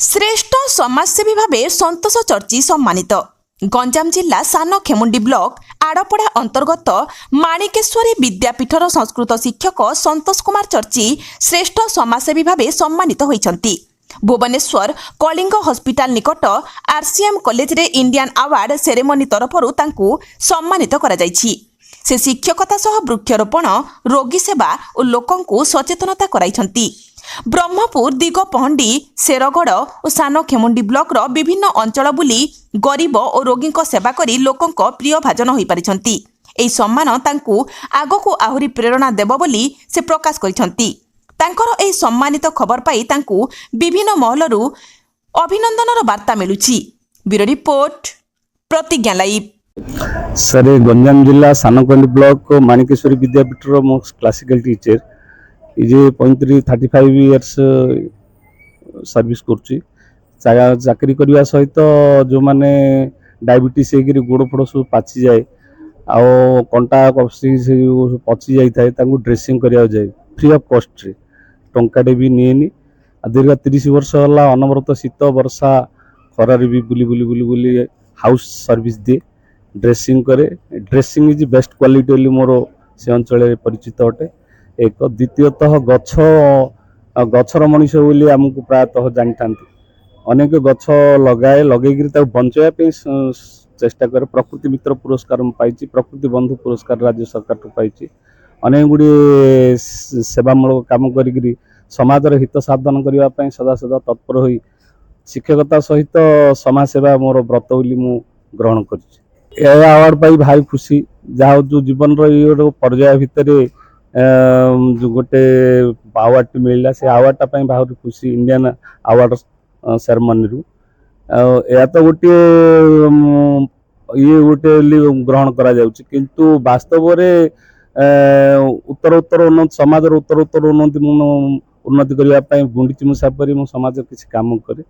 श्रेष्ठ समाजसेवी भाव संतोष चर्ची सम्मानित गंजाम जिला सान खेमुंडी ब्लॉक आड़पड़ा अंतर्गत माणिकेश्वरी विद्यापीठर संस्कृत शिक्षक संतोष कुमार चर्ची श्रेष्ठ समाजसेवी भाव सम्मानित होइछंती। भुवनेश्वर कलिंग हॉस्पिटल निकट आरसीएम कॉलेज रे इंडियन अवार्ड सेरेमनी तरफरु तांकु सम्मानित करा जायछि। से शिक्षकता सह वृक्षरोपण रोगी सेवा और लोकंकु सचेतनता कराइछंती। ब्रह्मपुर दिगपहंडी शेरगढ़ और सान खेमुंडी ब्लॉक रो विभिन्न अंचल बुली गरीब और रोगी सेवा करी लोकंक प्रिय भाजन होई पारिछंती। एई सम्मान तांकु आगकु आहुरी प्रेरणा देबो बोली से प्रकाश करिछंती। तांकर एई सम्मानित खबर पाई तांकु विभिन्न महलरु अभिनंदनर वार्ता मिलुछि। ब्यूरो रिपोर्ट प्रतिज्ञा लाइव। सर गंजाम जिला सानकंडी ब्लॉक माणिकेश्वरी विद्यापीठर मो क्लासिकल टीचर ये 35 इयर्स सर्विस करुच्ची। चाकरी करने सहित जो मैंने डायबिटीज होकर गोड़ फोड़ सब पाची जाए कंटा पची जाए ड्रेसिंग करा जाए फ्री ऑफ कॉस्ट रे टंकाटे भी निएनी। दीर्घ 30 वर्ष है अनवरत शीत वर्षा खरार भी बुली बुली बुली बुली हाउस सर्विस दिए ड्रेसिंग करे। ड्रेसिंग इज बेस्ट क्वालिटी मोर से अंचल परिचित अटे। एक द्वितीयतः गछर मनीष बोली आमको प्रायतः जानी था अनेक गछ लगाए लगे बचाई चेष्टा करे। प्रकृति मित्र पुरस्कार पाई प्रकृति बंधु पुरस्कार राज्य सरकार पाई अनेक गुड़े सेवामूलक काम करी समाजर हित साधन करने सदा सदा तत्पर हो शिक्षकता सहित समाज सेवा मोर व्रत बोली मु ग्रहण कर अवार्ड पाई भाई खुशी जहाँ जो जीवन रो पर्याय भितर जो गोटे अवार्ड मिलला से अवार्डटा भाव खुशी इंडियन अवार्ड सेरेमनी रु या तो गोटे ये गोटे ग्रहण करा जाउछि किंतु वास्तव रे उत्तर उत्तर उन्नति समाज उत्तर उत्तर उन्नति करने गुंडीची मुसा परी मो समाज किसी काम करे।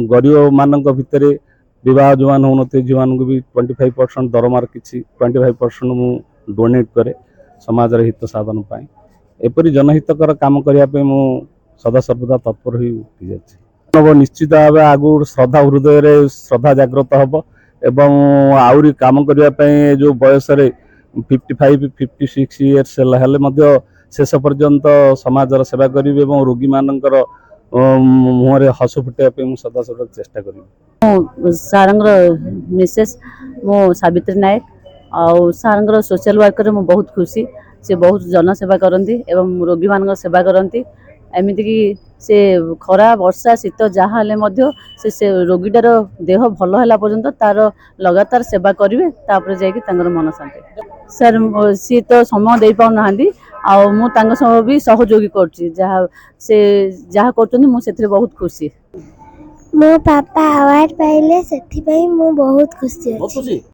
गरीब मानक भितर विवाह जो मान होते झील मान भी 25% दरमार किसी 25% मु डोनेट करे समाज हित साधन पाई एपरी जनहितकर काम करने मु सदा सर्वदा तत्पर हो उठी जाए। निश्चित भाव आगु श्रद्धा हृदय श्रद्धा जागृत हम एवं आउरी काम करने जो बयस 55-56 इयर्स हेल्ले शेष पर्यंत समाजर सेवा करी रोगी मानकर मुहरे हस फुटाइबा मुझे सदा सर्वदा चेष्टा करी। सारंगर मिसेस मो सावित्री नायक आउ सारंगर सोशल वर्कर मु बहुत खुशी से बहुत जनसेवा करती एवं रोगी मान सेवा करती एमती कि से खरा वर्षा शीत जहाँ से रोगीटार देह भल है पर्यंत तार लगातार सेवा करेंगे तापर जाकि मन शांति। सर सी तो समय दे पाना आउ भी सहयोगी कर बहुत खुशी। मो पापा अवार्ड पाइले से बहुत खुशी।